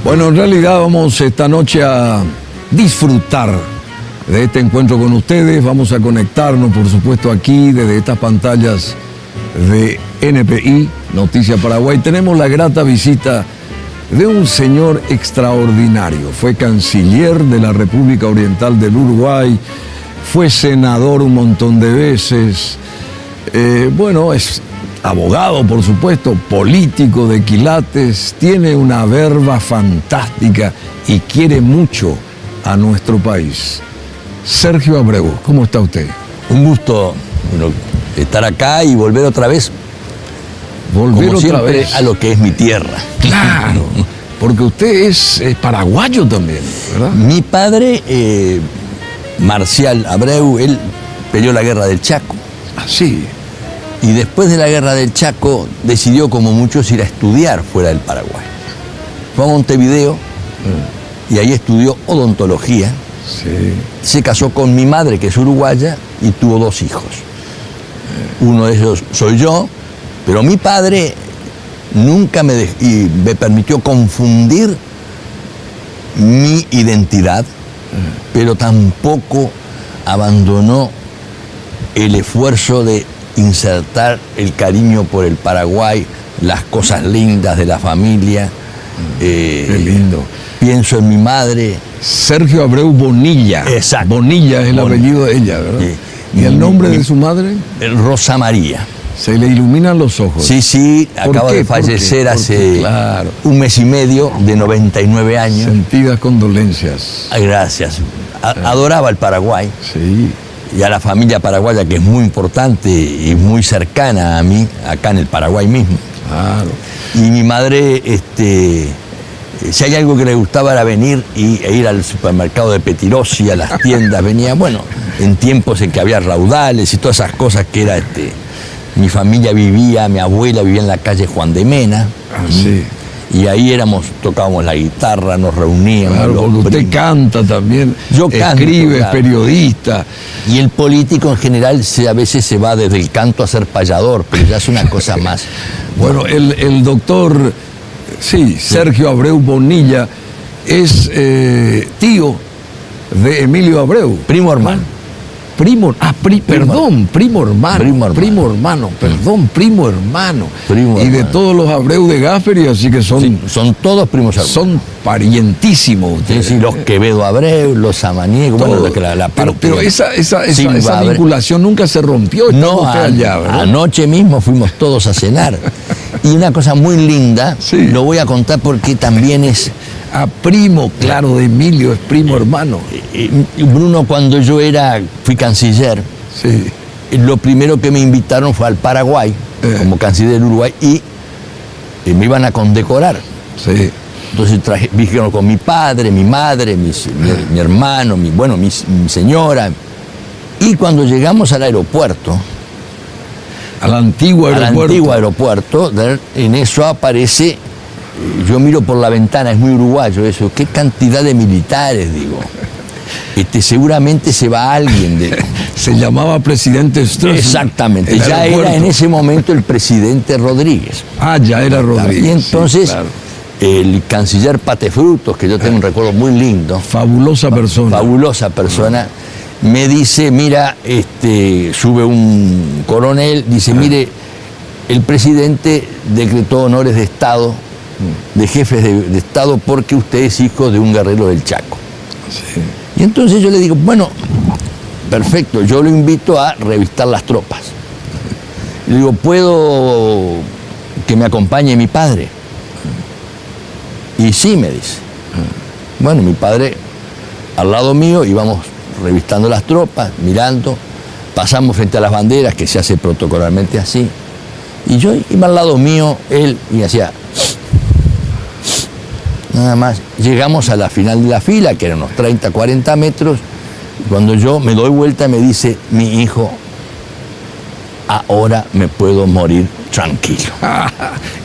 Bueno, en realidad vamos esta noche a disfrutar de este encuentro con ustedes. Vamos a conectarnos, por supuesto, aquí desde estas pantallas de NPI, Noticias Paraguay. Tenemos la grata visita de un señor extraordinario. Fue canciller de la República Oriental del Uruguay, fue senador un montón de veces. Bueno, es abogado, por supuesto, político de quilates, tiene una verba fantástica y quiere mucho a nuestro país. Sergio Abreu, ¿cómo está usted? Un gusto estar acá y volver otra vez. Volver como otra siempre, vez a lo que es mi tierra. Claro, porque usted es paraguayo también, ¿verdad? Mi padre, Marcial Abreu, él peleó la guerra del Chaco. Ah, sí. Y después de la guerra del Chaco decidió, como muchos, ir a estudiar fuera del Paraguay. Fue a Montevideo y ahí estudió odontología. Sí. Se casó con mi madre, que es uruguaya, y tuvo 2 hijos. Uno de ellos soy yo, pero mi padre nunca me permitió confundir mi identidad, pero tampoco abandonó el esfuerzo de insertar el cariño por el Paraguay, las cosas lindas de la familia. Qué lindo. Pienso en mi madre. Sergio Abreu Bonilla. Exacto. Bonilla es el Bonilla. apellido de ella, ¿verdad? Sí. ¿Y el nombre de su madre? Rosa María. Se le iluminan los ojos. Sí, acaba de fallecer hace claro, un mes y medio, de 99 años. Sentidas condolencias. Ay, gracias. Adoraba el Paraguay. Sí. Y a la familia paraguaya, que es muy importante y muy cercana a mí, acá en el Paraguay mismo. Claro. Y mi madre, si hay algo que le gustaba era venir e ir al supermercado de Petirosi, a las tiendas, venía, bueno, en tiempos en que había raudales y todas esas cosas que era, mi familia vivía, mi abuela vivía en la calle Juan de Mena. Ah, sí. Y ahí tocábamos la guitarra, nos reuníamos. Claro, porque usted canta también, yo canto, escribe, claro. Es periodista. Y el político en general a veces se va desde el canto a ser payador, pero ya es una cosa más. Bueno, el doctor, sí, Sergio Abreu Bonilla, es tío de Emilio Abreu. Primo hermano. Primo hermano. Primo hermano. Primo hermano. Y de todos los Abreu de Gasperi, así que son... Sí, son todos primos hermanos. Son parientísimos ustedes. Sí, los Quevedo Abreu, los Samaniegos, bueno, la parte... Pero esa vinculación nunca se rompió. No, usted allá, ¿verdad? Anoche mismo fuimos todos a cenar. Y una cosa muy linda, sí, lo voy a contar porque también es... A primo, claro, de Emilio, es primo hermano. Bruno, cuando yo fui canciller, sí, lo primero que me invitaron fue al Paraguay, como canciller del Uruguay, y me iban a condecorar. Sí. Entonces vinieron con mi padre, mi madre, mi hermano, mi señora. Y cuando llegamos al aeropuerto, al antiguo aeropuerto, en eso aparece... Yo miro por la ventana, es muy uruguayo eso, qué cantidad de militares, digo. Seguramente se va alguien. Se llamaba presidente Stroessner. Exactamente, ya era en ese momento el presidente Rodríguez. Ah, ya era Rodríguez. Y entonces, sí, claro, el canciller Patefrutos, que yo tengo un recuerdo muy lindo. Fabulosa persona. Me dice, mira, sube un coronel, dice, mire, el presidente decretó honores de Estado, de jefes de Estado, porque usted es hijo de un guerrero del Chaco. Sí. Y entonces yo le digo, bueno, perfecto, yo lo invito a revistar las tropas. Le digo, ¿puedo que me acompañe mi padre? Y sí, me dice. Bueno, mi padre al lado mío, íbamos revistando las tropas, mirando, pasamos frente a las banderas, que se hace protocolarmente así, y yo iba al lado mío, él, y hacía... Nada más. Llegamos a la final de la fila, que eran unos 30, 40 metros. Cuando yo me doy vuelta, me dice mi hijo, ahora me puedo morir tranquilo.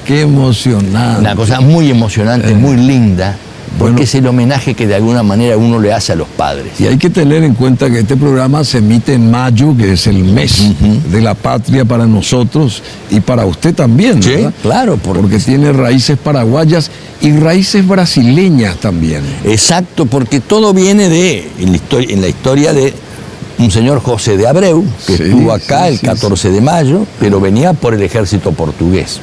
Qué emocionante. Una cosa muy emocionante, muy linda. porque Bueno. es el homenaje que de alguna manera uno le hace a los padres. Y hay que tener en cuenta que este programa se emite en mayo, que es el mes de la patria para nosotros y para usted también, Sí, ¿verdad? claro, Porque tiene raíces paraguayas y raíces brasileñas también. Exacto, porque todo viene en la historia de un señor José de Abreu, que Sí, estuvo acá sí, el sí, 14 de mayo, pero venía por el ejército portugués.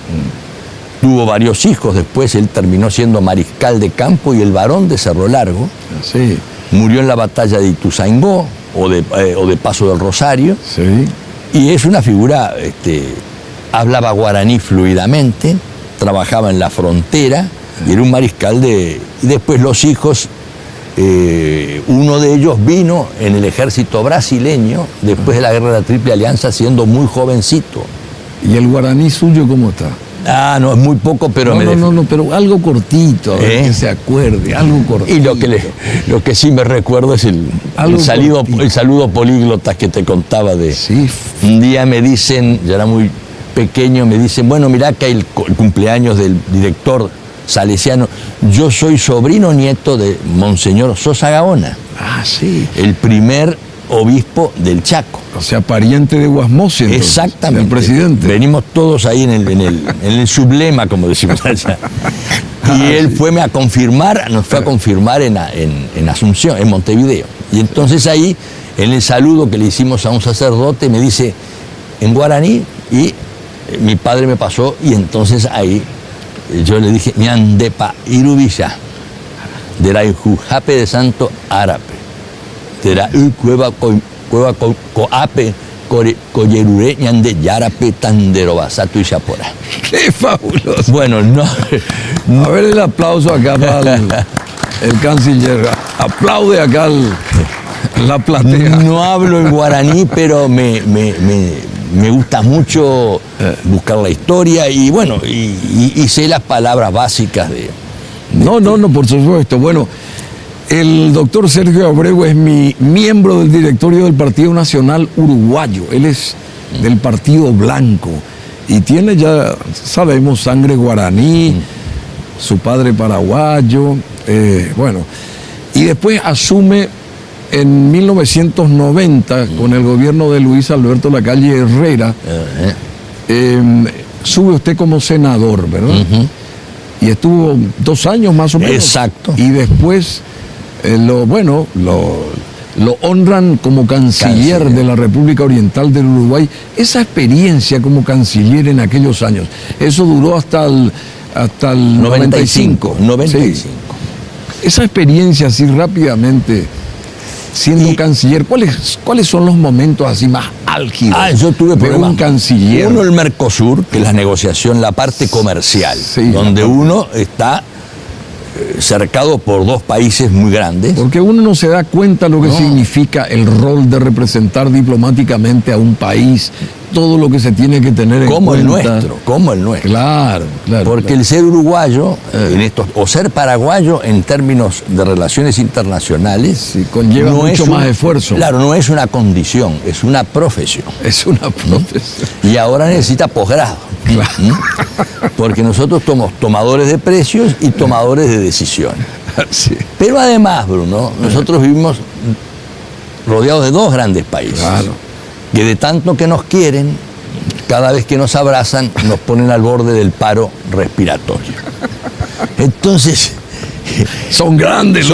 Tuvo varios hijos, después él terminó siendo mariscal de campo y el barón de Cerro Largo. Sí, Murió en la batalla de Ituzaingó o de Paso del Rosario, sí. y es una figura, hablaba guaraní fluidamente, trabajaba en la frontera y era un mariscal y después los hijos, uno de ellos vino en el ejército brasileño después de la guerra de la Triple Alianza siendo muy jovencito. ¿Y el guaraní suyo cómo está? Ah, no, es muy poco, pero No, pero algo cortito, a ver, que se acuerde, algo cortito. Y lo que sí me recuerdo es el saludo políglota que te contaba de... Sí, Un día me dicen, ya era muy pequeño, me dicen, bueno, mirá que hay el cumpleaños del director salesiano. Yo soy sobrino nieto de Monseñor Sosa Gaona, sí. el primer obispo del Chaco. O sea, pariente de Guasmosi, entonces, Exactamente. del presidente. Venimos todos ahí en el sublema, como decimos allá. Y él nos fue a confirmar en Asunción, en Montevideo. Y entonces ahí, en el saludo que le hicimos a un sacerdote, me dice en guaraní, y mi padre me pasó, y entonces ahí yo le dije, ñandepa irubilla, de la Jujape de Santo Árape, de la cueva coape, coyerure, ñande yarape, tanderobasato y chapora. ¡Qué fabuloso! Bueno, no. A ver el aplauso acá para el canciller. Aplaude acá la platea. No hablo en guaraní, pero me gusta mucho buscar la historia y bueno, y sé las palabras básicas de... No, por supuesto. Bueno, el doctor Sergio Abreu es mi miembro del directorio del Partido Nacional Uruguayo. Él es del Partido Blanco y tiene, ya sabemos, sangre guaraní, su padre paraguayo, bueno. Y después asume en 1990 con el gobierno de Luis Alberto Lacalle Herrera, sube usted como senador, ¿verdad? Y estuvo 2 años más o menos. Exacto. Y después lo honran como canciller de la República Oriental del Uruguay. Esa experiencia como canciller en aquellos años, eso duró hasta el 95. 95. Sí. Esa experiencia así rápidamente, siendo canciller, ¿cuáles son los momentos así más álgidos yo tuve de un canciller? Uno, el Mercosur, que es la negociación, la parte comercial, donde uno está cercado por 2 países muy grandes. Porque uno no se da cuenta lo que significa el rol de representar diplomáticamente a un país, todo lo que se tiene que tener en cuenta. Como el nuestro. Claro. Porque el ser uruguayo, o ser paraguayo en términos de relaciones internacionales, conlleva mucho más esfuerzo. Claro, no es una condición, es una profesión. Es una profesión. Y ahora necesita posgrado. Claro. Porque nosotros somos tomadores de precios y tomadores de decisiones. Sí. Pero además, Bruno, nosotros vivimos rodeados de 2 grandes países. Claro. Que de tanto que nos quieren, cada vez que nos abrazan, nos ponen al borde del paro respiratorio. Entonces, son grandes.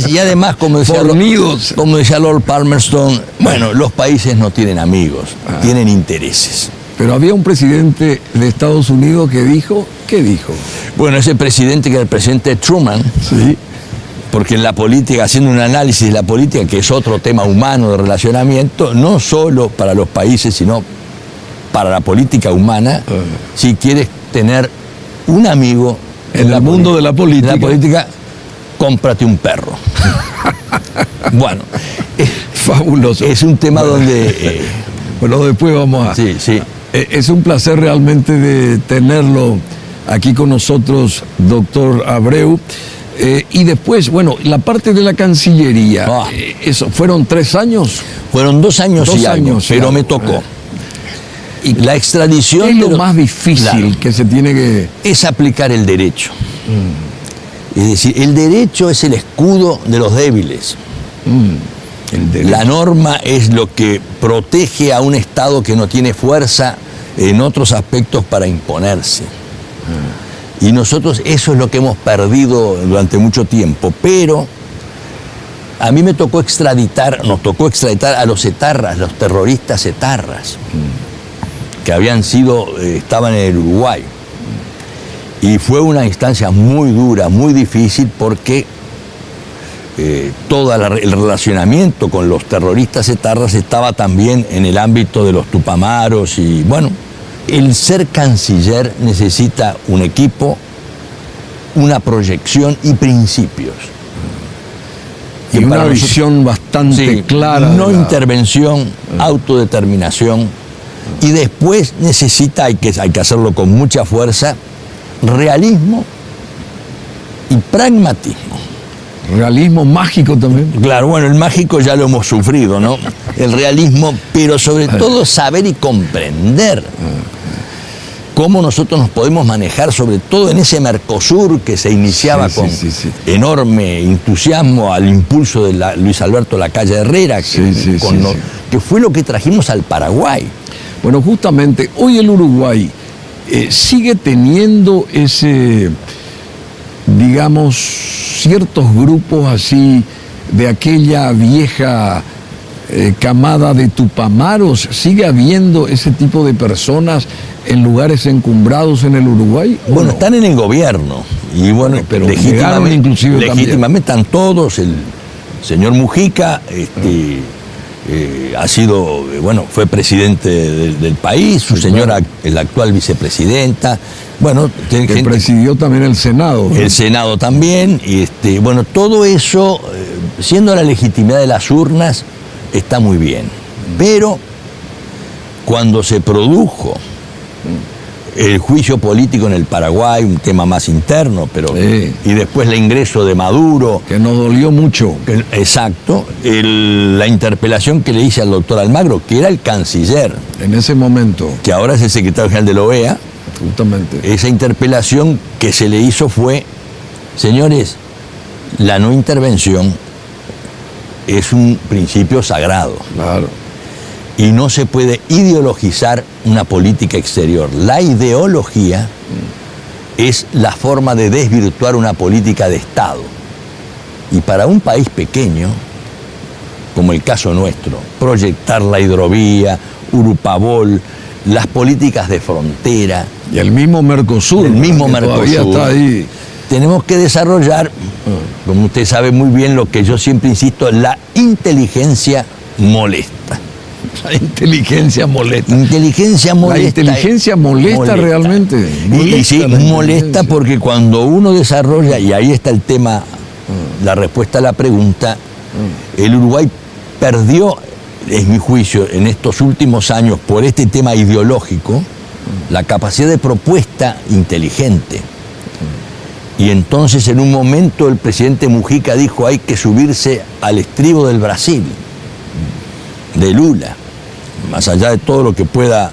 Y además, como decía Lord Palmerston, bueno, los países no tienen amigos, tienen intereses. Pero había un presidente de Estados Unidos que dijo, ¿qué dijo? Bueno, ese presidente que era el presidente Truman, sí. Porque en la política, haciendo un análisis de la política, que es otro tema humano de relacionamiento, no solo para los países, sino para la política humana, si quieres tener un amigo en el mundo de la política, cómprate un perro. Bueno, fabuloso. Es un tema donde... bueno, después vamos a... Sí. Es un placer realmente de tenerlo aquí con nosotros, doctor Abreu. Y después, bueno, la parte de la Cancillería, eso, ¿fueron 3 años? Fueron 2 años y algo, pero me tocó. Y la extradición... ¿Qué es lo más difícil que se tiene que...? Es aplicar el derecho. Es decir, el derecho es el escudo de los débiles. La norma es lo que protege a un Estado que no tiene fuerza en otros aspectos para imponerse. Y nosotros eso es lo que hemos perdido durante mucho tiempo. Pero a mí nos tocó extraditar a los etarras, los terroristas etarras, que estaban en el Uruguay. Y fue una instancia muy dura, muy difícil, porque todo el relacionamiento con los terroristas etarras estaba también en el ámbito de los tupamaros. Y bueno, el ser canciller necesita un equipo, una proyección y principios. Y una visión bastante clara. No intervención, autodeterminación. Y después hay que hacerlo con mucha fuerza, realismo y pragmatismo. Realismo mágico también. Claro, bueno, el mágico ya lo hemos sufrido, ¿no? El realismo, pero sobre todo saber y comprender cómo nosotros nos podemos manejar, sobre todo en ese Mercosur que se iniciaba con enorme entusiasmo al impulso de Luis Alberto Lacalle Herrera, que fue lo que trajimos al Paraguay. Bueno, justamente, hoy el Uruguay sigue teniendo ese, digamos, ciertos grupos así de aquella vieja camada de tupamaros. ¿Sigue habiendo ese tipo de personas en lugares encumbrados en el Uruguay? Bueno, están en el gobierno. Y bueno, pero legítimamente están todos. El señor Mujica fue presidente del país, su señora, la actual vicepresidenta. Bueno, que presidió también el Senado, ¿no? El Senado también. Y bueno, todo eso, siendo la legitimidad de las urnas, está muy bien. Pero cuando se produjo el juicio político en el Paraguay, un tema más interno, pero y después el ingreso de Maduro, que nos dolió mucho. Exacto. La interpelación que le hice al doctor Almagro, que era el canciller en ese momento, que ahora es el secretario general de la OEA. Justamente. Esa interpelación que se le hizo fue: señores, la no intervención es un principio sagrado. Claro. Y no se puede ideologizar una política exterior. La ideología es la forma de desvirtuar una política de Estado. Y para un país pequeño, como el caso nuestro, proyectar la hidrovía, Urupabol, las políticas de frontera. Y el mismo Mercosur. Todavía está ahí. Tenemos que desarrollar, como usted sabe muy bien, lo que yo siempre insisto, la inteligencia molesta. La inteligencia molesta. La inteligencia molesta realmente. Molesta porque cuando uno desarrolla, y ahí está el tema, la respuesta a la pregunta, el Uruguay perdió, es mi juicio, en estos últimos años, por este tema ideológico, la capacidad de propuesta inteligente. Y entonces en un momento el presidente Mujica dijo: hay que subirse al estribo del Brasil, de Lula, más allá de todo lo que pueda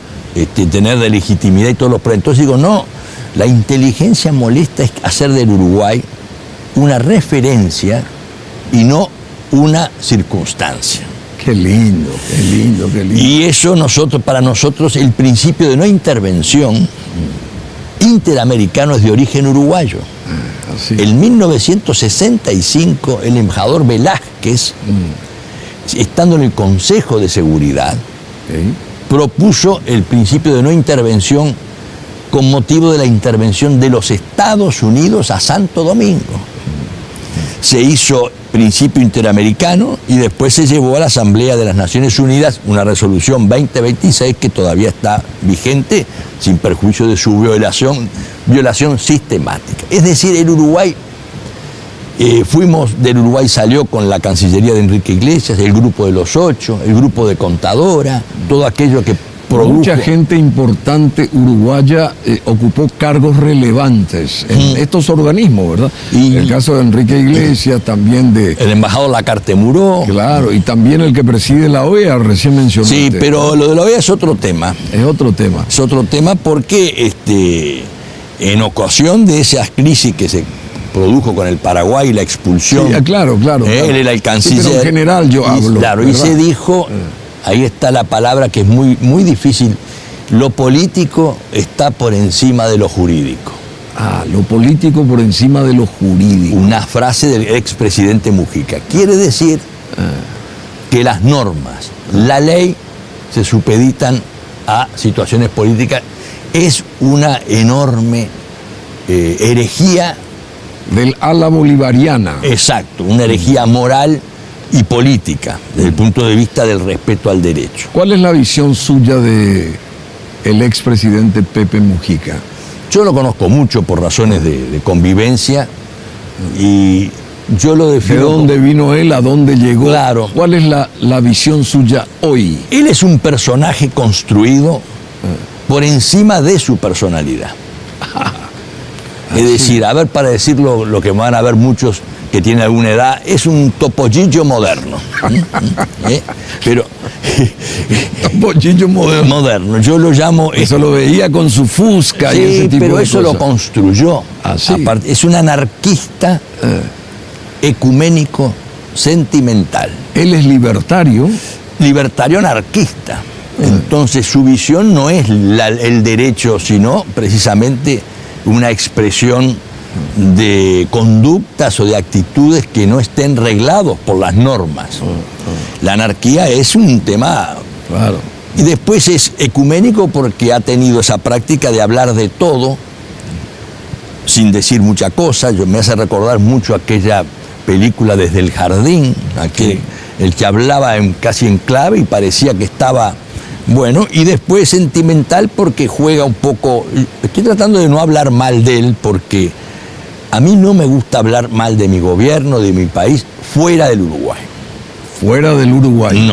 tener de legitimidad y todos los problemas. Entonces digo, no, la inteligencia molesta es hacer del Uruguay una referencia y no una circunstancia. Qué lindo, qué lindo, qué lindo. Y eso para nosotros, el principio de no intervención interamericano es de origen uruguayo. En 1965, el embajador Velázquez, estando en el Consejo de Seguridad, propuso el principio de no intervención con motivo de la intervención de los Estados Unidos a Santo Domingo. Se hizo principio interamericano y después se llevó a la Asamblea de las Naciones Unidas una resolución 2026 que todavía está vigente sin perjuicio de su violación sistemática. Es decir, el Uruguay, del Uruguay salió con la Cancillería de Enrique Iglesias, el Grupo de los 8, el Grupo de Contadora, todo aquello que produjo. Mucha gente importante uruguaya ocupó cargos relevantes en estos organismos, ¿verdad? Y el caso de Enrique Iglesias, también el embajador Lacarte Muró. Claro, y también el que preside la OEA, recién mencionaste. Sí, pero lo de la OEA es otro tema. Es otro tema. Es otro tema porque en ocasión de esas crisis que se produjo con el Paraguay, la expulsión. Sí, claro. Él era el canciller. Sí, pero en general yo hablo. Claro, ¿verdad? y se dijo, ahí está la palabra que es muy, muy difícil, lo político está por encima de lo jurídico. Lo político por encima de lo jurídico. Una frase del expresidente Mujica. Quiere decir que las normas, la ley, se supeditan a situaciones políticas. Es una enorme herejía. Del ala bolivariana. Exacto, una herejía moral y política, desde el punto de vista del respeto al derecho. ¿Cuál es la visión suya de el expresidente Pepe Mujica? Yo lo conozco mucho por razones de convivencia y yo lo defino. ¿De dónde vino él? ¿A dónde llegó? Claro. ¿Cuál es la visión suya hoy? Él es un personaje construido por encima de su personalidad. Es decir, a ver, para decirlo lo que van a ver muchos que tienen alguna edad, es un topollillo moderno. Pero Topollillo moderno. moderno, yo lo llamo. Eso lo veía con su Fusca y ese Sí, tipo pero de eso cosas. lo construyó. Sí. Aparte, es un anarquista ecuménico sentimental. Él es libertario. Libertario anarquista. Entonces su visión no es el derecho, sino precisamente una expresión de conductas o de actitudes que no estén reglados por las normas. La anarquía es un tema. Claro. Y después es ecuménico porque ha tenido esa práctica de hablar de todo sin decir mucha cosa. Me hace recordar mucho aquella película Desde el Jardín, el que hablaba casi en clave y parecía que estaba. Bueno, y después sentimental porque juega un poco. Estoy tratando de no hablar mal de él porque a mí no me gusta hablar mal de mi gobierno, de mi país, fuera del Uruguay. Fuera del Uruguay.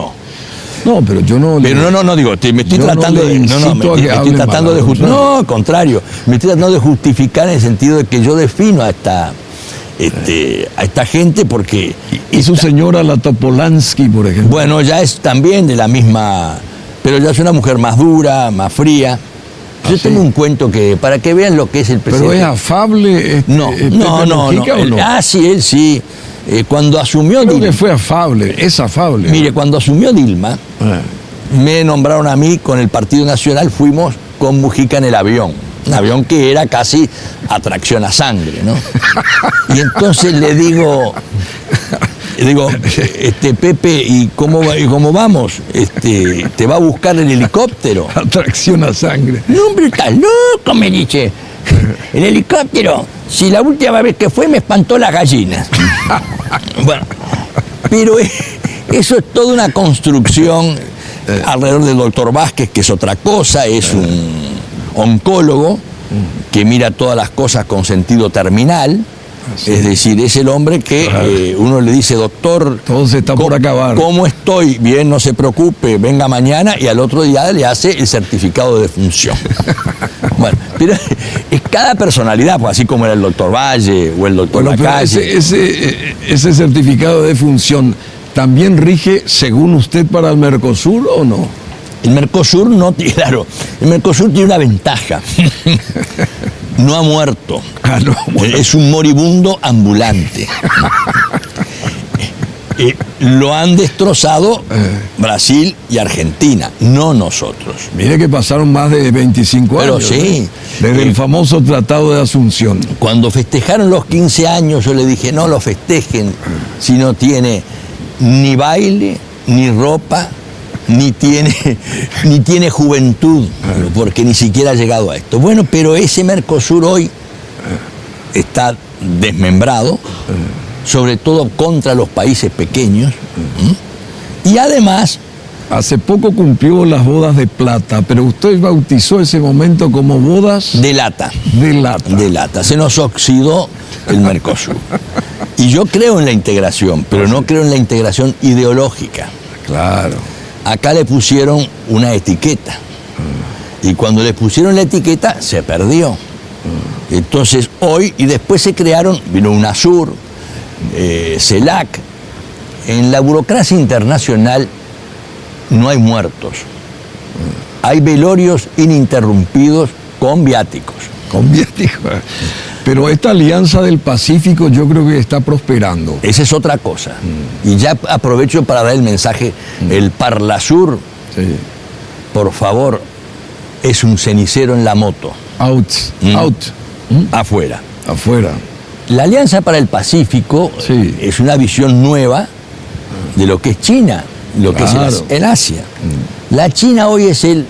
No, pero yo no. Pero no digo, me estoy tratando de. Estoy tratando de justificar. No, al contrario. Me estoy tratando de justificar en el sentido de que yo defino a esta gente porque. Y su señora, la Topolansky, por ejemplo. Bueno, ya es también de la misma. Pero ya es una mujer más dura, más fría. Yo tengo un cuento que, para que vean lo que es el presidente. ¿Pero es afable? No. Sí, él sí. Cuando asumió Creo Dilma. que fue afable, es afable. Mire, cuando asumió Dilma, me nombraron a mí con el Partido Nacional, fuimos con Mujica en el avión. Un avión que era casi atracción a sangre, ¿no? Y entonces le digo, Pepe, ¿y cómo vamos? ¿Te va a buscar el helicóptero? Atracción a sangre. No, hombre, estás loco, me dice. El helicóptero, si la última vez que fue me espantó las gallinas. Bueno, pero eso es toda una construcción alrededor del doctor Vázquez, que es otra cosa, es un oncólogo que mira todas las cosas con sentido terminal. Es decir, es el hombre que uno le dice, doctor, todo se está por acabar. ¿Cómo estoy? Bien, no se preocupe, venga mañana, y al otro día le hace el certificado de defunción. Bueno, pero es cada personalidad, pues, así como era el doctor Valle o el doctor Lacalle. Ese certificado de defunción también rige según usted para el Mercosur o no? El Mercosur no, claro, el Mercosur tiene una ventaja. No ha muerto. No, bueno. Es un moribundo ambulante. Lo han destrozado Brasil y Argentina, no nosotros. Mire que pasaron más de 25 Pero años. sí. Desde el famoso Tratado de Asunción. Cuando festejaron los 15 años, yo le dije, no lo festejen si no tiene ni baile, ni ropa, ni tiene juventud, porque ni siquiera ha llegado a esto. Bueno, pero ese Mercosur hoy está desmembrado, sobre todo contra los países pequeños. Y además... Hace poco cumplió las bodas de plata, pero usted bautizó ese momento como bodas... De lata. De lata. De lata. Se nos oxidó el Mercosur. Y yo creo en la integración, pero no creo en la integración ideológica. Claro. Acá le pusieron una etiqueta. Y cuando le pusieron la etiqueta, se perdió. Entonces, hoy, y después se crearon, vino UNASUR, CELAC. En la burocracia internacional no hay muertos. Hay velorios ininterrumpidos con viáticos. Con viáticos. Pero esta alianza del Pacífico yo creo que está prosperando. Esa es otra cosa. Y ya aprovecho para dar el mensaje, el Parlasur, Sí. por favor, es un cenicero en la moto, Out. afuera. Afuera. La Alianza para el Pacífico Sí. es una visión nueva de lo que es China, lo que Claro. es el Asia. La China hoy es el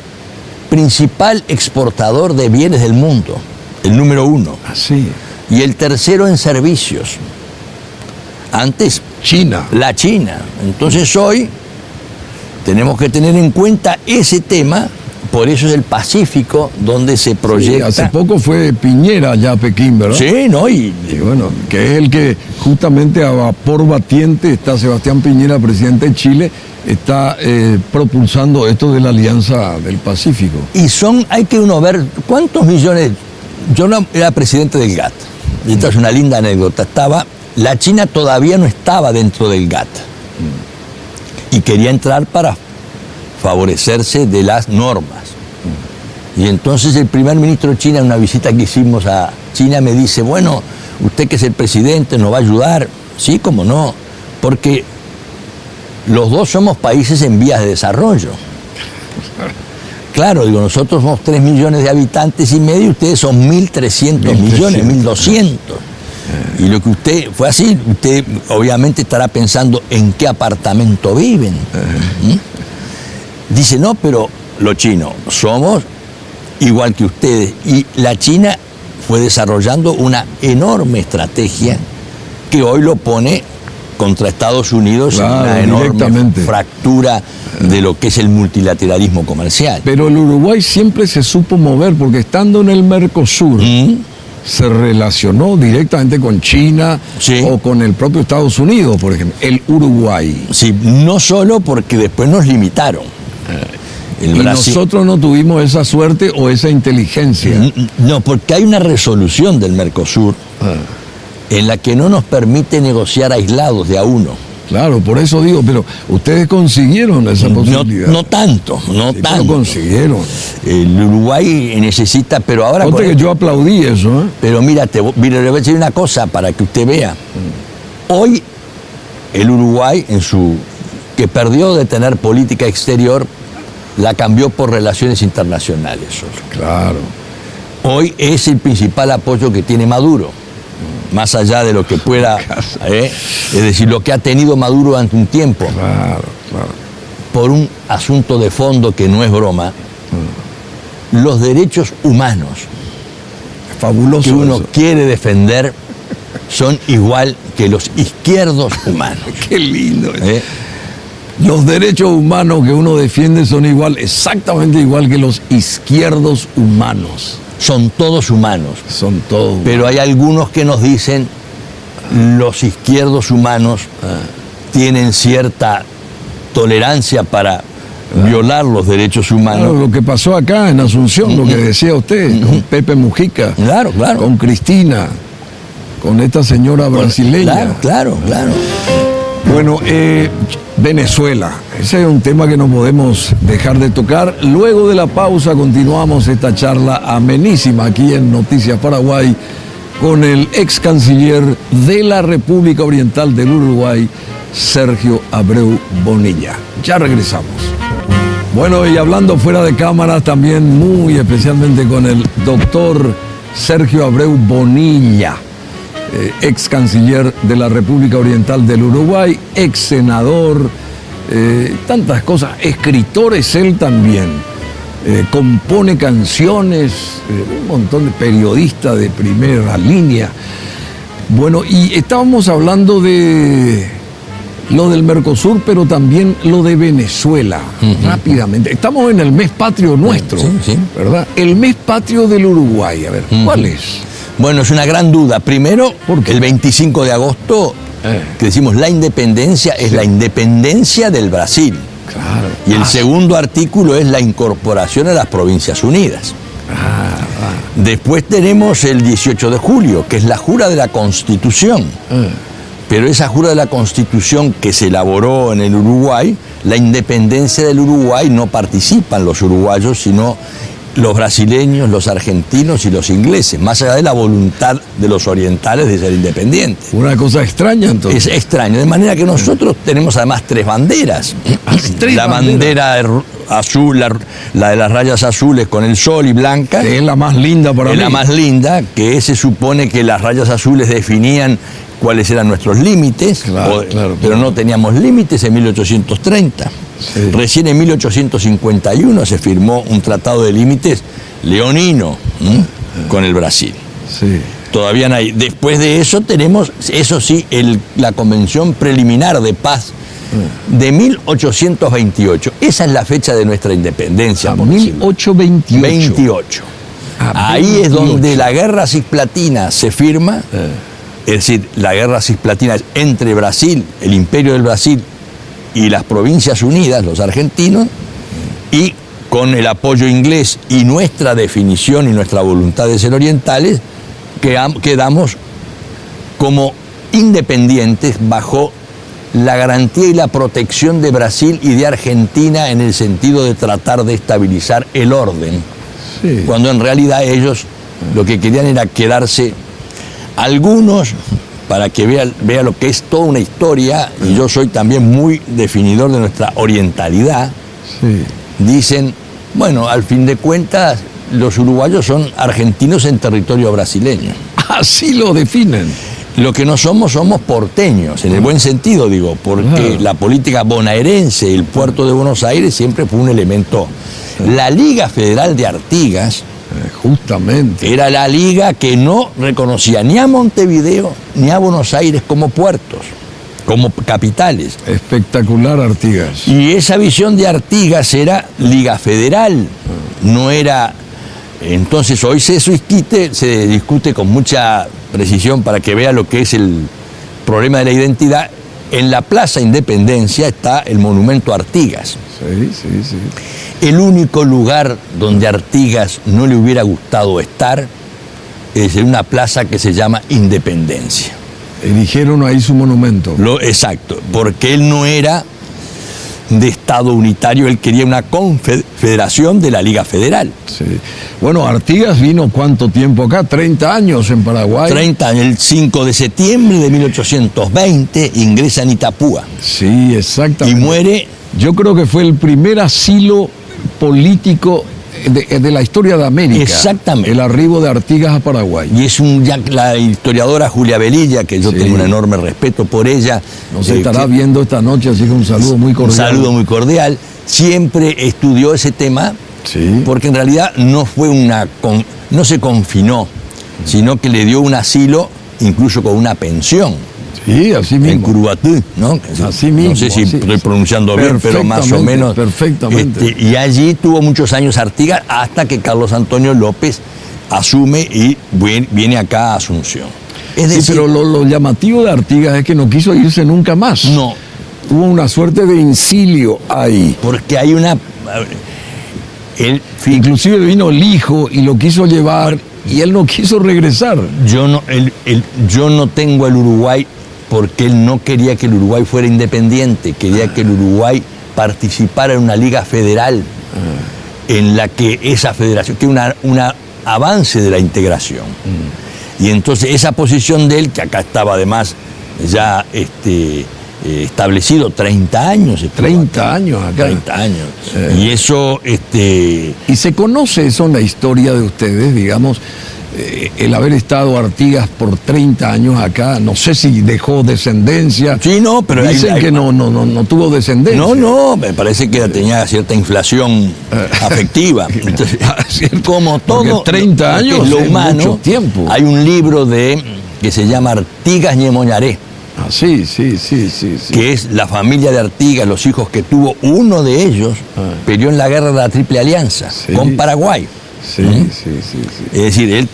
principal exportador de bienes del mundo, el número 1, Así. y el tercero en servicios. Antes, China. la China. Entonces hoy tenemos que tener en cuenta ese tema, por eso es el Pacífico donde se Sí, proyecta. hace poco fue Piñera allá a Pekín, ¿verdad? Sí, ¿no? Y bueno, que es el que justamente a vapor batiente está Sebastián Piñera, presidente de Chile, está propulsando esto de la Alianza del Pacífico. Y hay que uno ver cuántos millones. Yo no era presidente del GATT. Y esta es una linda anécdota. La China todavía no estaba dentro del GATT. Y quería entrar para favorecerse de las normas. Y entonces el primer ministro chino, en una visita que hicimos a China, me dice, bueno, usted que es el presidente, ¿nos va a ayudar? Sí, cómo no, porque los dos somos países en vías de desarrollo. Claro, digo, nosotros somos 3 millones de habitantes y medio, ustedes son 1.300 millones, 1.200. Y lo que usted, fue así, usted obviamente estará pensando en qué apartamento viven. Dice, no, pero los chinos somos igual que ustedes. Y la China fue desarrollando una enorme estrategia que hoy lo pone contra Estados Unidos, Claro, en una enorme directamente. fractura de lo que es el multilateralismo comercial. Pero el Uruguay siempre se supo mover, porque estando en el Mercosur, se relacionó directamente con China Sí. o con el propio Estados Unidos, por ejemplo, el Uruguay. Sí, no solo porque después nos limitaron. El Y Brasil- nosotros no tuvimos esa suerte o esa inteligencia. No, porque hay una resolución del Mercosur en la que no nos permite negociar aislados de a uno. Claro, por eso digo, pero ustedes consiguieron esa posibilidad. No tanto, no Sí, pero tanto. consiguieron. El Uruguay necesita, pero ahora... Conte que yo aplaudí eso, ¿eh? Pero mira, mira, le voy a decir una cosa para que usted vea. Hoy el Uruguay, que perdió de tener política exterior, la cambió por relaciones internacionales solo. Claro. Hoy es el principal apoyo que tiene Maduro, más allá de lo que pueda, es decir, lo que ha tenido Maduro durante un tiempo, Claro. por un asunto de fondo que no es broma, los derechos humanos Fabuloso. que uno eso. quiere defender son igual que los izquierdos humanos. Qué lindo. ¿eh? Los derechos humanos que uno defiende son exactamente igual que los izquierdos humanos. Son todos humanos. Son todos. Pero hay algunos que nos dicen los izquierdos humanos tienen cierta tolerancia para violar los derechos humanos. Claro, lo que pasó acá en Asunción, lo que decía usted, con Pepe Mujica, Claro, claro. con Cristina, con esta señora brasileña. Claro. Bueno, Venezuela, ese es un tema que no podemos dejar de tocar. Luego de la pausa continuamos esta charla amenísima aquí en Noticias Paraguay con el ex canciller de la República Oriental del Uruguay, Sergio Abreu Bonilla. Ya regresamos. Bueno, y hablando fuera de cámaras también muy especialmente con el doctor Sergio Abreu Bonilla, ex canciller de la República Oriental del Uruguay, ex senador, tantas cosas, escritor es él también, compone canciones, un montón de periodistas de primera línea. Bueno, y estábamos hablando de lo del Mercosur, pero también lo de Venezuela, rápidamente. Estamos en el mes patrio nuestro, Sí. ¿verdad? El mes patrio del Uruguay, a ver, ¿cuál es? Bueno, es una gran duda. Primero, ¿Por qué? el 25 de agosto, que decimos la independencia, es la independencia del Brasil. Claro. Y el segundo artículo es la incorporación a las Provincias Unidas. Después tenemos el 18 de julio, que es la jura de la Constitución. Pero esa jura de la Constitución que se elaboró en el Uruguay, la independencia del Uruguay no participan los uruguayos, sino los brasileños, los argentinos y los ingleses, más allá de la voluntad de los orientales de ser independientes. Una cosa extraña, entonces. Es extraño, de manera que nosotros tenemos además 3 banderas. La bandera azul, la de las rayas azules con el sol y blanca. Que es la más linda para mí. Es la más linda, que se supone que las rayas azules definían cuáles eran nuestros límites, Claro. pero no teníamos límites en 1830. Sí. Recién en 1851 se firmó un tratado de límites leonino con el Brasil. Sí. Todavía no hay. Después de eso tenemos, eso sí, la Convención Preliminar de Paz de 1828. Esa es la fecha de nuestra independencia. 1828. 28. Ahí 28. es donde la guerra cisplatina se firma. Es decir, la guerra cisplatina es entre Brasil, el Imperio del Brasil y las Provincias Unidas, los argentinos, y con el apoyo inglés y nuestra definición y nuestra voluntad de ser orientales, quedamos como independientes bajo la garantía y la protección de Brasil y de Argentina en el sentido de tratar de estabilizar el orden, Sí. cuando en realidad ellos lo que querían era quedarse, algunos, para que vea lo que es toda una historia, y yo soy también muy definidor de nuestra orientalidad, Sí. dicen, bueno, al fin de cuentas, los uruguayos son argentinos en territorio brasileño. Así lo definen. Lo que no somos porteños, en el buen sentido, digo, porque Claro. la política bonaerense, el puerto de Buenos Aires, siempre fue un elemento. La Liga Federal de Artigas Justamente. era la liga que no reconocía ni a Montevideo ni a Buenos Aires como puertos, como capitales. Espectacular, Artigas. Y esa visión de Artigas era Liga Federal, no era. Entonces hoy se discute con mucha precisión para que vea lo que es el problema de la identidad. En la Plaza Independencia está el monumento a Artigas. Sí. El único lugar donde a Artigas no le hubiera gustado estar es en una plaza que se llama Independencia. Eligieron ahí su monumento. Exacto, porque él no era de Estado unitario, él quería una confederación de la Liga Federal. Sí. Bueno, Artigas vino ¿cuánto tiempo acá? 30 años en Paraguay. 30, el 5 de septiembre de 1820 ingresa en Itapúa Sí, y exactamente. muere. Yo creo que fue el primer asilo político de la historia de América. Exactamente. El arribo de Artigas a Paraguay. Y es la historiadora Julia Velilla, que yo Sí. tengo un enorme respeto por ella. Nos estará viendo esta noche, así que un saludo muy Un cordial. saludo muy cordial. Siempre estudió ese tema, Sí. porque en realidad no se confinó, sino que le dio un asilo, incluso con una pensión. Sí, así En mismo. Curubatú, ¿no? Así mismo, No sé si así. estoy pronunciando bien, pero más o menos. Perfectamente. Y allí tuvo muchos años Artigas hasta que Carlos Antonio López asume y viene acá a Asunción. Es Sí, decir, pero lo llamativo de Artigas es que no quiso irse nunca más. no, Hubo una suerte de incilio ahí. porque hay una. Inclusive vino el hijo y lo quiso llevar y él no quiso regresar. Yo no tengo al Uruguay porque él no quería que el Uruguay fuera independiente, quería que el Uruguay participara en una liga federal en la que esa federación, que un avance de la integración. Y entonces esa posición de él, que acá estaba además ya establecido 30 años. 30 años acá. 30 años. Y eso, Y se conoce eso en la historia de ustedes, digamos, el haber estado Artigas por 30 años acá, no sé si dejó descendencia. sí, no, pero Dicen que no tuvo descendencia. No, me parece que tenía cierta inflación afectiva. Entonces, como Porque todo 30 lo que años es lo es humano, mucho tiempo. hay un libro que se llama Artigas Ñemoñaré, Ah, sí. que es la familia de Artigas, los hijos que tuvo. Uno de ellos peleó en la guerra de la Triple Alianza Sí. con Paraguay. Sí. Es decir,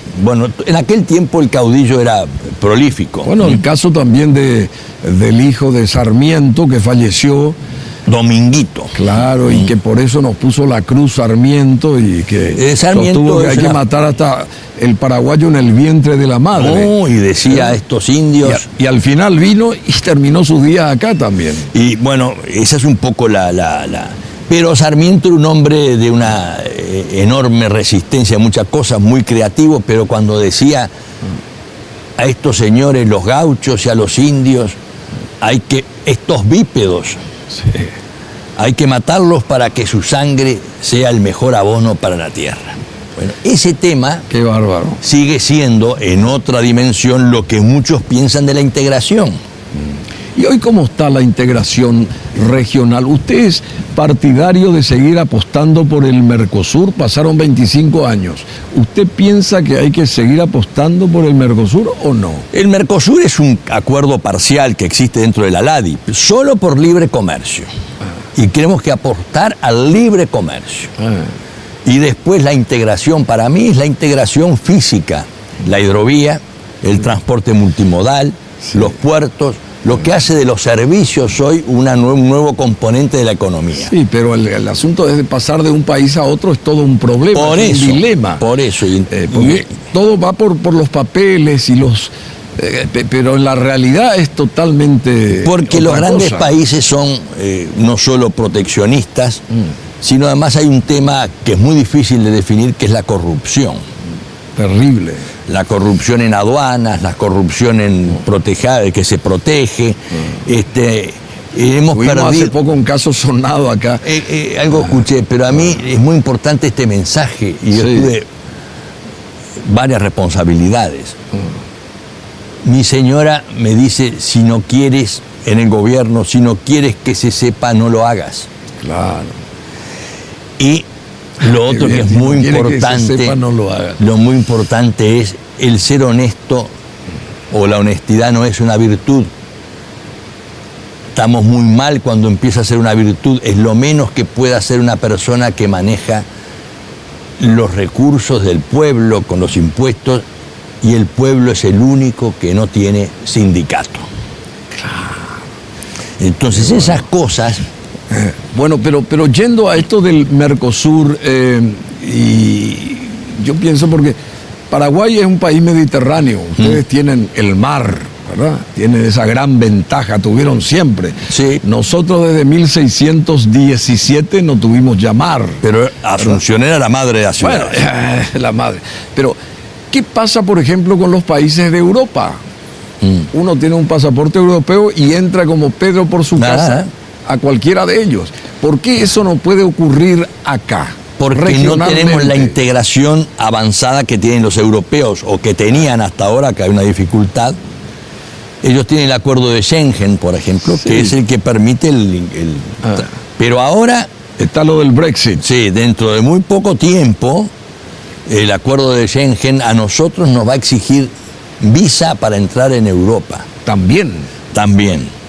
en aquel tiempo el caudillo era prolífico. Bueno, el caso también del hijo de Sarmiento que falleció, Dominguito. claro, y que por eso nos puso la cruz Sarmiento y que Sarmiento sostuvo que es hay que una- matar hasta el paraguayo en el vientre de la madre. No, y decía a estos indios. Y al final vino y terminó sus días acá también. Y bueno, esa es un poco Pero Sarmiento era un hombre de una enorme resistencia a muchas cosas, muy creativo, pero cuando decía a estos señores, los gauchos y a los indios, estos bípedos, Sí. hay que matarlos para que su sangre sea el mejor abono para la tierra. Bueno, ese tema Qué bárbaro. sigue siendo en otra dimensión lo que muchos piensan de la integración. ¿Y hoy cómo está la integración regional? ¿Usted es partidario de seguir apostando por el Mercosur? Pasaron 25 años. ¿Usted piensa que hay que seguir apostando por el Mercosur o no? El Mercosur es un acuerdo parcial que existe dentro de la LADI, solo por libre comercio. Y tenemos que apostar al libre comercio. Y después la integración, para mí es la integración física, la hidrovía, el transporte multimodal, los puertos, lo que hace de los servicios hoy un nuevo componente de la economía. Sí, pero el asunto de pasar de un país a otro es todo un problema, Por es eso, un dilema. por eso. Porque todo va por los papeles y los... pero en la realidad es totalmente... Porque los otra grandes cosa. países son no solo proteccionistas, sino además hay un tema que es muy difícil de definir, que es la corrupción. Terrible. La corrupción en aduanas, la corrupción en que se protege. Hemos Tuvimos perdido... hace poco un caso sonado acá. Algo escuché, pero a mí es muy importante este mensaje y yo Sí. tuve varias responsabilidades. Mi señora me dice, si no quieres en el gobierno, si no quieres que se sepa, no lo hagas. Claro. Y lo otro bien, que es si no muy quiere que se importante, sepa, no lo haga. lo muy importante es el ser honesto, o la honestidad no es una virtud. Estamos muy mal cuando empieza a ser una virtud, es lo menos que puede hacer una persona que maneja los recursos del pueblo con los impuestos, y el pueblo es el único que no tiene sindicato. Entonces esas cosas... Bueno, pero yendo a esto del Mercosur, y yo pienso porque Paraguay es un país mediterráneo, ustedes tienen el mar, ¿verdad? Tienen esa gran ventaja, tuvieron siempre. Sí. Nosotros desde 1617 no tuvimos ya mar. Pero Asunción era la madre de la ciudad. Bueno, la madre. Pero, ¿qué pasa, por ejemplo, con los países de Europa? Uno tiene un pasaporte europeo y entra como Pedro por su casa a cualquiera de ellos. ¿Por qué eso no puede ocurrir acá? Porque no tenemos la integración avanzada que tienen los europeos, o que tenían hasta ahora, que hay una dificultad. Ellos tienen el acuerdo de Schengen, por ejemplo, Sí. que es el que permite Pero ahora, Está lo del Brexit. sí, dentro de muy poco tiempo, el acuerdo de Schengen a nosotros nos va a exigir visa para entrar en Europa. También. También.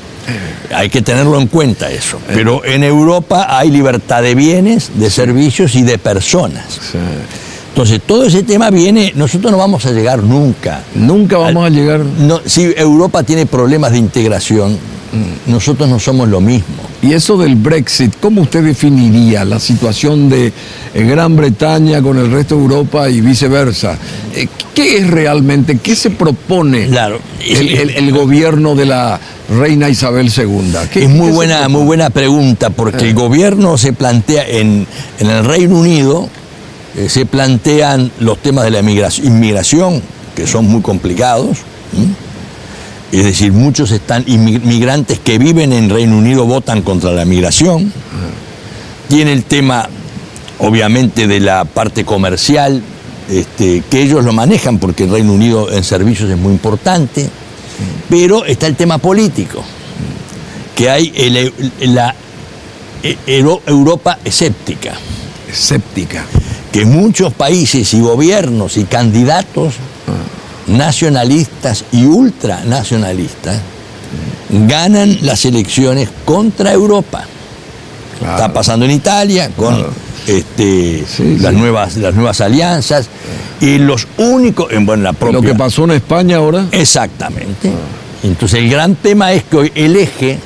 Hay que tenerlo en cuenta eso. Pero en Europa hay libertad de bienes, de servicios y de personas. Sí. Entonces, todo ese tema viene, nosotros no vamos a llegar nunca. Nunca vamos a llegar. No, si Europa tiene problemas de integración, nosotros no somos lo mismo. Y eso del Brexit, ¿cómo usted definiría la situación de Gran Bretaña con el resto de Europa y viceversa? ¿Qué es realmente, qué se propone Claro. el gobierno de la reina Isabel II? Es muy buena pregunta, porque el gobierno se plantea en el Reino Unido, se plantean los temas de la inmigración, que son muy complicados. Es decir, muchos inmigrantes que viven en Reino Unido votan contra la migración. Tiene el tema, obviamente, de la parte comercial, que ellos lo manejan porque el Reino Unido en servicios es muy importante. Pero está el tema político, que hay la Europa escéptica. Escéptica. Que muchos países y gobiernos y candidatos nacionalistas y ultranacionalistas ganan las elecciones contra Europa. Claro. Está pasando en Italia con las nuevas alianzas, y los únicos, la propia... Lo que pasó en España ahora. Exactamente. Entonces el gran tema es que hoy el eje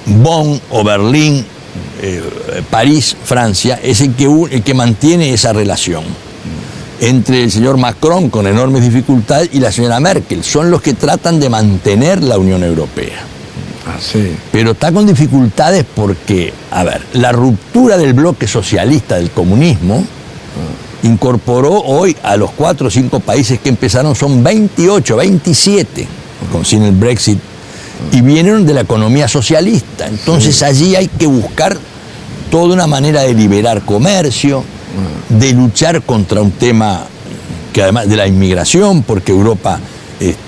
Bonn o Berlín, París, Francia, es el que mantiene esa relación entre el señor Macron, con enormes dificultades, y la señora Merkel. Son los que tratan de mantener la Unión Europea. sí. Pero está con dificultades porque, a ver, la ruptura del bloque socialista del comunismo incorporó hoy a los 4 o 5 países que empezaron, son 28, 27, sin el Brexit, y vinieron de la economía socialista. Entonces allí hay que buscar toda una manera de liberar comercio, de luchar contra un tema que además de la inmigración, porque Europa,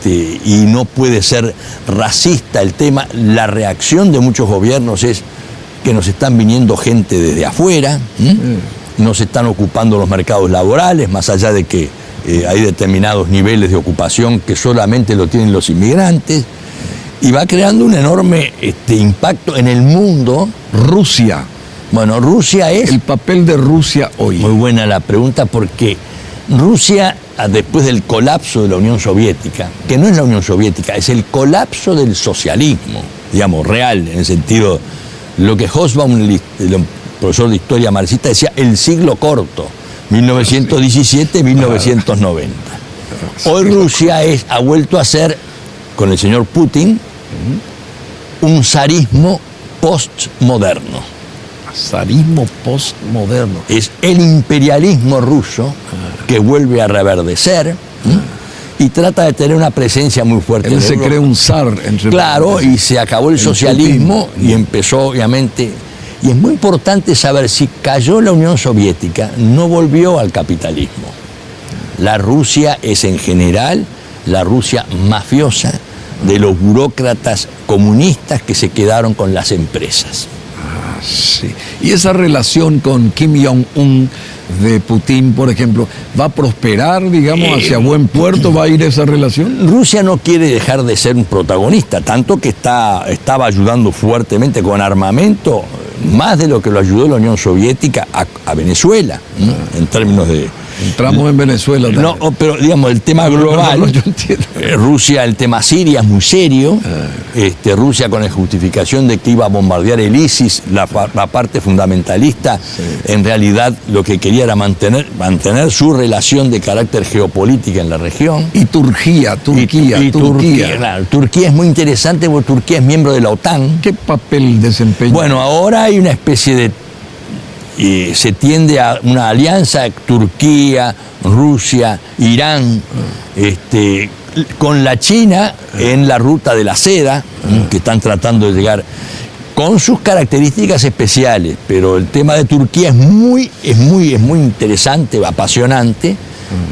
y no puede ser racista el tema, la reacción de muchos gobiernos es que nos están viniendo gente desde afuera, nos están ocupando los mercados laborales, más allá de que hay determinados niveles de ocupación que solamente lo tienen los inmigrantes, y va creando un enorme impacto en el mundo. Rusia. Bueno, Rusia es... El papel de Rusia hoy. Muy buena la pregunta, porque Rusia, después del colapso de la Unión Soviética, que no es la Unión Soviética, es el colapso del socialismo, digamos, real, en el sentido, lo que Hobsbawm, el profesor de historia marxista, decía el siglo corto, 1917-1990. Hoy Rusia ha vuelto a ser, con el señor Putin, un zarismo postmoderno. Zarismo postmoderno. Es el imperialismo ruso que vuelve a reverdecer y trata de tener una presencia muy fuerte. Él se cree un zar. Claro, y se acabó el socialismo y empezó, obviamente. Y es muy importante saber, si cayó la Unión Soviética, no volvió al capitalismo. La Rusia es en general la Rusia mafiosa de los burócratas comunistas que se quedaron con las empresas. Sí. Y esa relación con Kim Jong-un de Putin, por ejemplo, ¿va a prosperar, digamos, hacia buen puerto? ¿Va a ir esa relación? Rusia no quiere dejar de ser un protagonista, tanto que estaba ayudando fuertemente con armamento, más de lo que lo ayudó la Unión Soviética a Venezuela, en términos de... Entramos en Venezuela también. No, pero digamos, el tema global, yo entiendo. Rusia, el tema Siria es muy serio, Rusia con la justificación de que iba a bombardear el ISIS, la parte fundamentalista, en realidad lo que quería era mantener su relación de carácter geopolítica en la región. Y Turquía. Claro, Turquía es muy interesante porque Turquía es miembro de la OTAN. ¿Qué papel desempeña? Bueno, ahora hay una especie de... se tiende a una alianza Turquía, Rusia, Irán, con la China en la ruta de la seda, que están tratando de llegar con sus características especiales, pero el tema de Turquía es muy interesante, apasionante,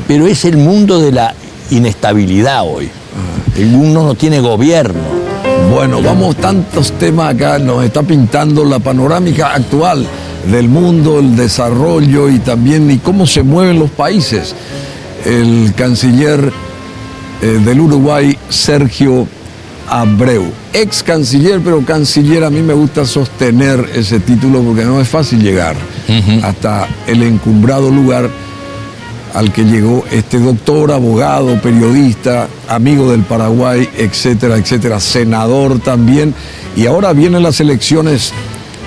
pero es el mundo de la inestabilidad hoy. El mundo no tiene gobierno. Bueno, vamos, tantos temas acá, nos está pintando la panorámica actual del mundo, el desarrollo y también y cómo se mueven los países. El canciller del Uruguay, Sergio Abreu, ex canciller, pero canciller, a mí me gusta sostener ese título porque no es fácil llegar hasta el encumbrado lugar al que llegó este doctor, abogado, periodista, amigo del Paraguay, etcétera, etcétera, senador también, y ahora vienen las elecciones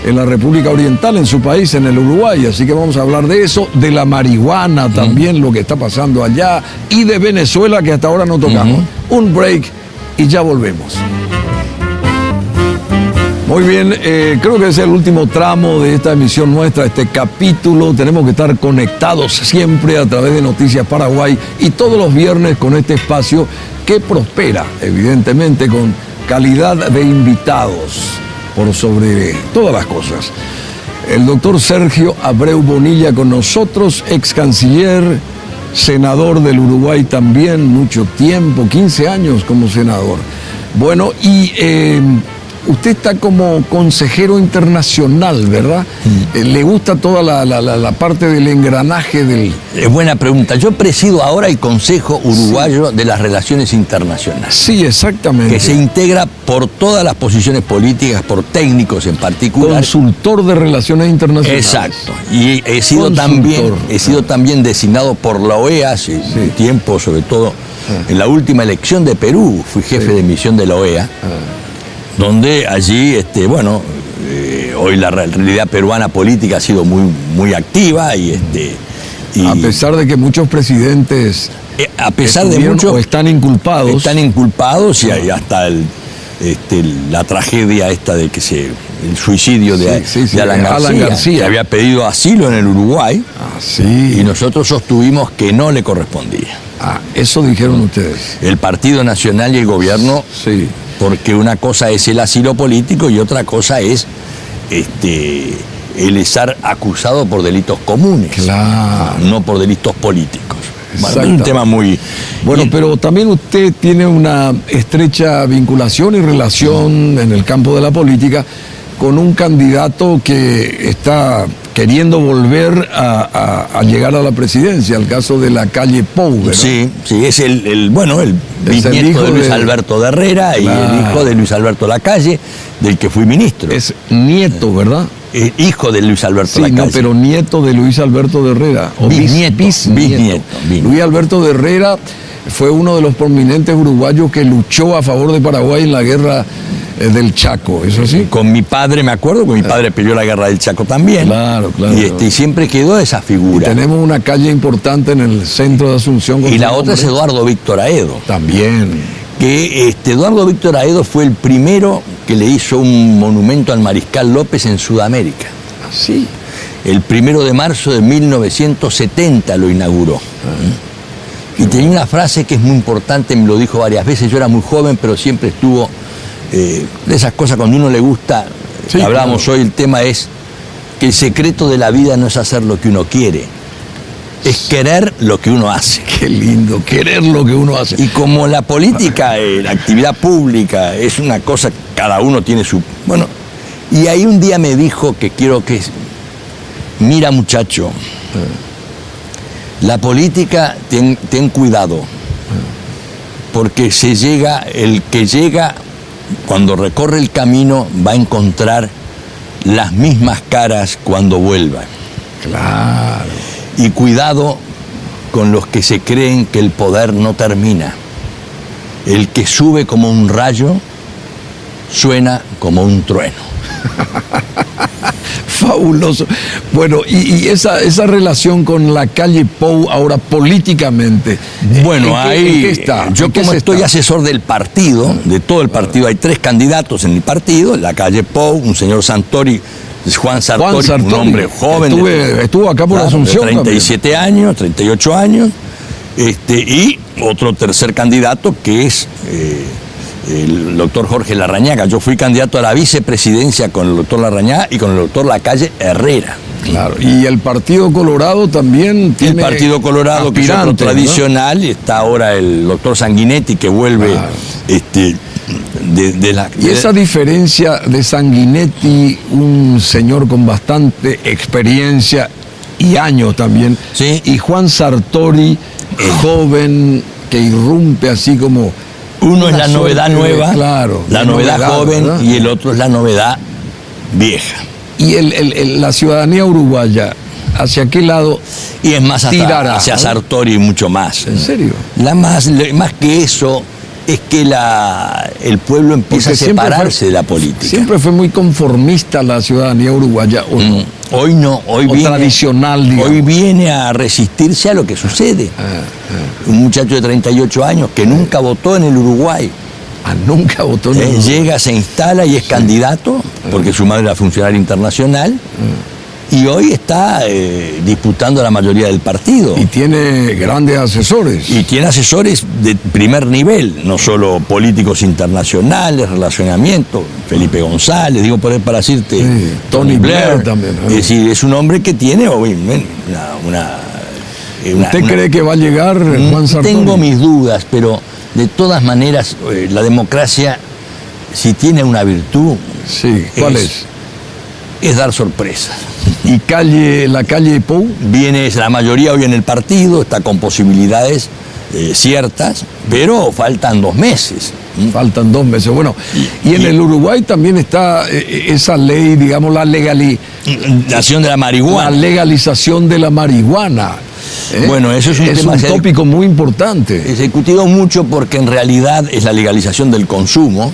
en la República Oriental, en su país, en el Uruguay, así que vamos a hablar de eso, de la marihuana también, lo que está pasando allá, y de Venezuela, que hasta ahora no tocamos. Un break y ya volvemos. Muy bien, creo que es el último tramo de esta emisión nuestra, este capítulo. Tenemos que estar conectados siempre a través de Noticias Paraguay y todos los viernes con este espacio que prospera, evidentemente, con calidad de invitados por sobre todas las cosas. El doctor Sergio Abreu Bonilla con nosotros, ex canciller, senador del Uruguay también, mucho tiempo, 15 años como senador. Bueno, y usted está como consejero internacional, ¿verdad? ¿Le gusta toda la parte del engranaje del...? Es buena pregunta. Yo presido ahora el Consejo Uruguayo de las Relaciones Internacionales. Sí, exactamente. Que se integra por todas las posiciones políticas, por técnicos en particular. Consultor de Relaciones Internacionales. Exacto. Y he sido también designado por la OEA hace un tiempo, sobre todo en la última elección de Perú, fui jefe de misión de la OEA. Donde allí, hoy la realidad peruana política ha sido muy activa y a pesar de que muchos presidentes a pesar de muchos están inculpados. Están inculpados y hasta la tragedia esta de el suicidio de Alan García, que había pedido asilo en el Uruguay, y nosotros sostuvimos que no le correspondía. Eso dijeron ustedes. El Partido Nacional y el gobierno, porque una cosa es el asilo político y otra cosa es el estar acusado por delitos comunes, no por delitos políticos. Bueno, es un tema muy... Bueno, pero también usted tiene una estrecha vinculación y relación en el campo de la política con un candidato que está queriendo volver a llegar a la presidencia, el caso de Lacalle Pou, ¿verdad? Sí, es el bisnieto de Luis Alberto de Herrera y el hijo de Luis Alberto Lacalle, del que fui ministro. Es nieto, ¿verdad? Hijo de Luis Alberto Lacalle. No, pero nieto de Luis Alberto de Herrera. O bisnieto. Luis Alberto de Herrera fue uno de los prominentes uruguayos que luchó a favor de Paraguay en la guerra del Chaco, ¿eso sí? Con mi padre, me acuerdo, que mi padre peleó la guerra del Chaco también. Claro. Y siempre quedó esa figura. Y tenemos una calle importante en el centro de Asunción. Y la otra es Eduardo Víctor Aedo. También. Que Eduardo Víctor Aedo fue el primero que le hizo un monumento al Mariscal López en Sudamérica. Sí. El 1 de marzo de 1970 lo inauguró. Y tenía una frase que es muy importante, me lo dijo varias veces, yo era muy joven, pero siempre estuvo... de esas cosas cuando uno le gusta, hablábamos hoy, el tema es que el secreto de la vida no es hacer lo que uno quiere, es querer lo que uno hace. Qué lindo, querer lo que uno hace. Y como la política, la actividad pública es una cosa, cada uno tiene su... Bueno, y ahí un día me dijo que quiero que... Mira, muchacho, la política, ten cuidado, porque el que llega... Cuando recorre el camino va a encontrar las mismas caras cuando vuelva. Claro. Y cuidado con los que se creen que el poder no termina. El que sube como un rayo suena como un trueno. Fabuloso. Bueno, y esa relación con Lacalle Pou ahora políticamente. Bueno, ahí ¿en qué está? Yo como estoy asesor del partido, de todo el partido, hay 3 candidatos en el partido, Lacalle Pou, un señor Santori, Juan Sartori, un hombre joven. Estuvo acá por Asunción. De 37 años, 38 años, y otro tercer candidato que es... el doctor Jorge Larrañaga. Yo fui candidato a la vicepresidencia con el doctor Larrañaga y con el doctor Lacalle Herrera. Claro, y el Partido Colorado también tiene... El Partido Colorado, que es otro tradicional, y está ahora el doctor Sanguinetti, que vuelve Y esa diferencia de Sanguinetti, un señor con bastante experiencia y años también, y Juan Sartori, joven, que irrumpe así como... Uno es la novedad nueva, la novedad joven, ¿verdad? Y el otro es la novedad vieja. ¿Y la ciudadanía uruguaya, hacia qué lado y es más tirará? Hacia Sartori y mucho más. ¿En serio? Más que eso, es que el pueblo empieza a separarse de la política. Siempre fue muy conformista la ciudadanía uruguaya, ¿o no? Hoy no, hoy viene, tradicional, digamos. Hoy viene a resistirse a lo que sucede. Un muchacho de 38 años que nunca votó en el Uruguay. Nunca votó en el Uruguay. Llega, se instala y es candidato, porque su madre era funcionaria internacional, y hoy está disputando la mayoría del partido. Y tiene grandes asesores. Y tiene asesores de primer nivel, no solo políticos internacionales, relacionamiento, Felipe González, digo para decirte, Tony Blair también. Es decir, es un hombre que tiene ¿Usted cree que va a llegar Juan Sartori? Tengo mis dudas, pero de todas maneras la democracia, si tiene una virtud, ¿cuál es? Es dar sorpresas. ¿Y Lacalle Pou? Viene la mayoría hoy en el partido, está con posibilidades ciertas, pero faltan 2 meses. Faltan 2 meses. Bueno, y en el Uruguay también está esa ley, digamos, la legalización de la marihuana. La legalización de la marihuana. Bueno, eso es un tópico muy importante. Es discutido mucho porque en realidad es la legalización del consumo.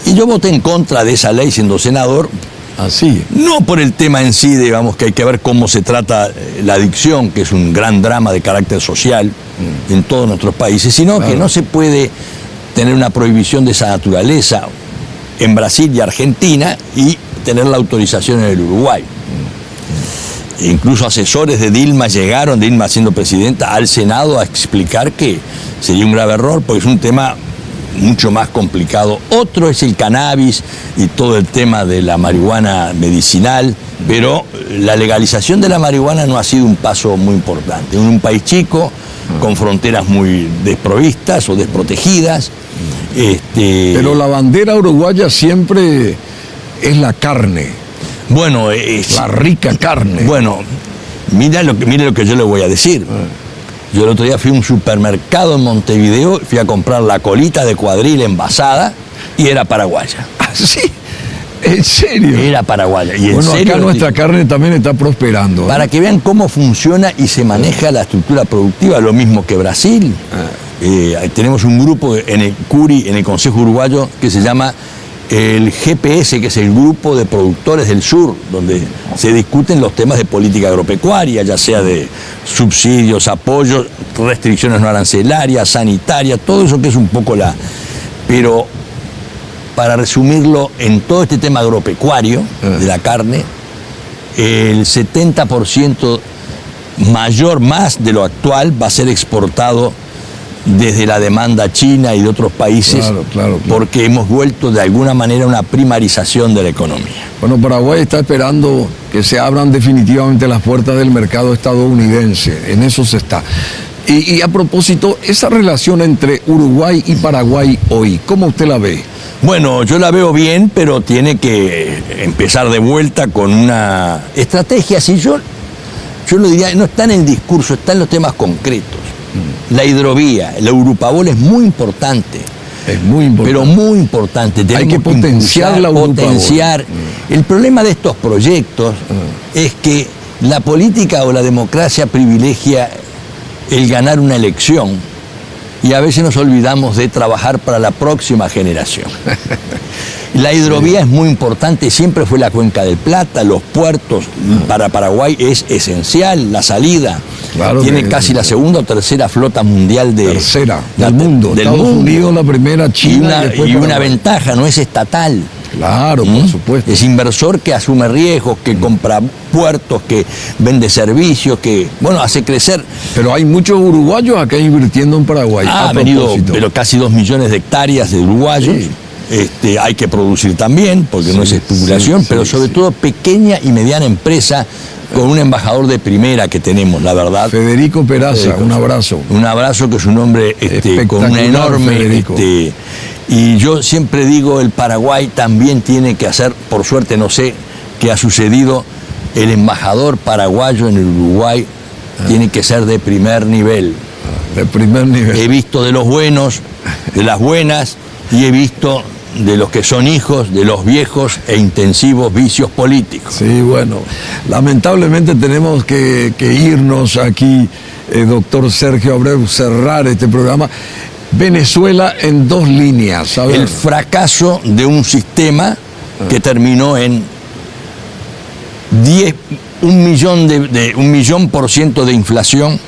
Y yo voté en contra de esa ley siendo senador. Así. No por el tema en sí, digamos, que hay que ver cómo se trata la adicción, que es un gran drama de carácter social en todos nuestros países, sino que no se puede tener una prohibición de esa naturaleza en Brasil y Argentina y tener la autorización en el Uruguay. Incluso asesores de Dilma llegaron, Dilma siendo presidenta, al Senado a explicar que sería un grave error porque es un tema mucho más complicado. Otro es el cannabis y todo el tema de la marihuana medicinal, pero la legalización de la marihuana no ha sido un paso muy importante. En un país chico, con fronteras muy desprovistas o desprotegidas. Pero la bandera uruguaya siempre es la carne. Bueno, la rica carne. Bueno, mire lo que yo le voy a decir. Yo el otro día fui a un supermercado en Montevideo, fui a comprar la colita de cuadril envasada y era paraguaya. ¿Ah, sí? ¿En serio? Era paraguaya. Y bueno, en serio, acá nuestra carne también está prosperando. Para que vean cómo funciona y se maneja la estructura productiva, lo mismo que Brasil. Tenemos un grupo en el CURI, en el Consejo Uruguayo, que se llama el GPS, que es el grupo de productores del sur, donde se discuten los temas de política agropecuaria, ya sea de subsidios, apoyos, restricciones no arancelarias, sanitarias, todo eso que es un poco la... Pero para resumirlo, en todo este tema agropecuario de la carne, el 70% mayor más de lo actual va a ser exportado desde la demanda china y de otros países, claro. Porque hemos vuelto de alguna manera a una primarización de la economía. Bueno, Paraguay está esperando que se abran definitivamente las puertas del mercado estadounidense, en eso se está. Y a propósito, esa relación entre Uruguay y Paraguay hoy, ¿cómo usted la ve? Bueno, yo la veo bien, pero tiene que empezar de vuelta con una estrategia. Si yo lo diría, no está en el discurso, está en los temas concretos. La hidrovía, la Urupabol es muy importante. Es muy importante. Pero muy importante. Hay que potenciar la Urupabol. El problema de estos proyectos es que la política o la democracia privilegia el ganar una elección y a veces nos olvidamos de trabajar para la próxima generación. La hidrovía es muy importante, siempre fue la Cuenca del Plata, los puertos, para Paraguay es esencial, la salida. Claro, tiene casi la segunda o tercera flota mundial del mundo. Estados Unidos la primera, China. Y una ventaja, no es estatal. Claro, por supuesto. Es inversor que asume riesgos, que compra puertos, que vende servicios, que, bueno, hace crecer. Pero hay muchos uruguayos acá invirtiendo en Paraguay. Ha venido, pero casi 2 millones de hectáreas de uruguayos. Sí. Hay que producir también, porque no es especulación, pero sobre todo pequeña y mediana empresa, con un embajador de primera que tenemos, la verdad. Federico Peraza, un abrazo. Un abrazo, que es un hombre con una enorme... y yo siempre digo, el Paraguay también tiene que hacer, por suerte no sé qué ha sucedido, el embajador paraguayo en el Uruguay tiene que ser de primer nivel. De primer nivel. He visto de los buenos, de las buenas, y he visto de los que son hijos de los viejos e intensivos vicios políticos. Sí, bueno, lamentablemente tenemos que irnos aquí, doctor Sergio Abreu, cerrar este programa. Venezuela en 2 líneas, ¿sabes? El fracaso de un sistema que terminó en 1.000.000% de inflación,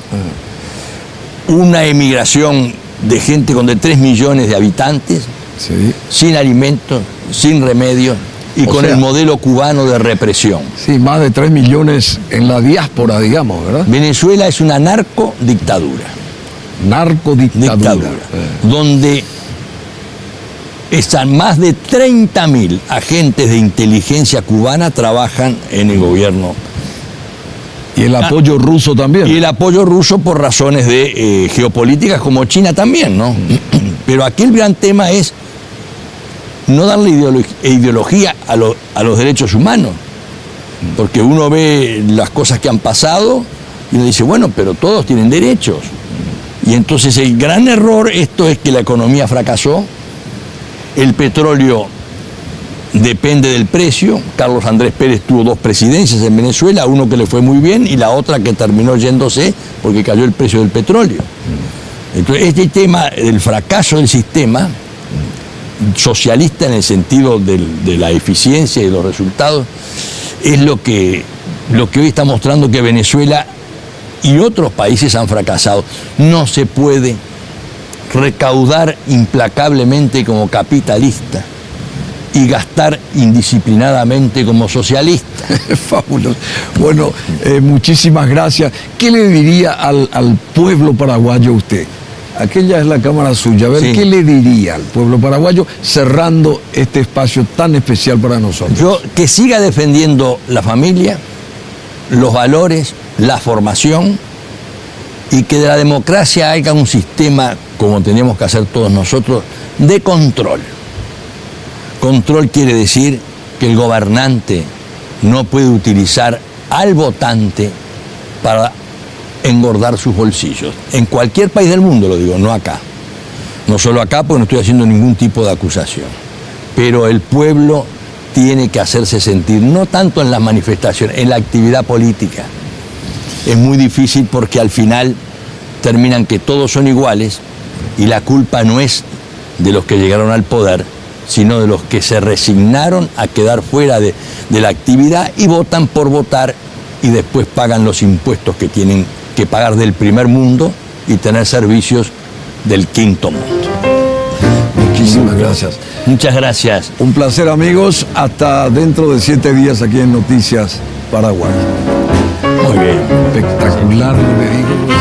una emigración de gente con de 3 millones de habitantes, sí, sin alimentos, sin remedio, y con el modelo cubano de represión. Sí, más de 3 millones en la diáspora, digamos, ¿verdad? Venezuela es una narcodictadura. Narcodictadura. Donde están más de 30.000 agentes de inteligencia cubana trabajan en el gobierno. Y el apoyo ruso también. Y el apoyo ruso por razones de geopolíticas, como China también, ¿no? Pero aquí el gran tema es no darle ideología a los derechos humanos. Porque uno ve las cosas que han pasado y uno dice, bueno, pero todos tienen derechos. Y entonces el gran error es que la economía fracasó, el petróleo depende del precio. Carlos Andrés Pérez tuvo 2 presidencias en Venezuela, uno que le fue muy bien y la otra que terminó yéndose porque cayó el precio del petróleo. Entonces este tema del fracaso del sistema, socialista en el sentido de la eficiencia y de los resultados, es lo que hoy está mostrando que Venezuela y otros países han fracasado. No se puede recaudar implacablemente como capitalista y gastar indisciplinadamente como socialista. Fabuloso. Bueno, muchísimas gracias. ¿Qué le diría al pueblo paraguayo usted? Aquella es la cámara suya. A ver, Sí. ¿qué le diría al pueblo paraguayo cerrando este espacio tan especial para nosotros? Yo, que siga defendiendo la familia, los valores, la formación, y que de la democracia haya un sistema, como tenemos que hacer todos nosotros, de control. Control quiere decir que el gobernante no puede utilizar al votante para engordar sus bolsillos. En cualquier país del mundo, lo digo, no acá. No solo acá, porque no estoy haciendo ningún tipo de acusación. Pero el pueblo tiene que hacerse sentir, no tanto en las manifestaciones, en la actividad política. Es muy difícil porque al final terminan que todos son iguales y la culpa no es de los que llegaron al poder, sino de los que se resignaron a quedar fuera de la actividad y votan por votar y después pagan los impuestos que tienen que pagar del primer mundo y tener servicios del quinto mundo. Muchísimas gracias. Muchas gracias. Un placer, amigos. Hasta dentro de 7 días aquí en Noticias Paraguay. Muy bien. Espectacular, lo que digo.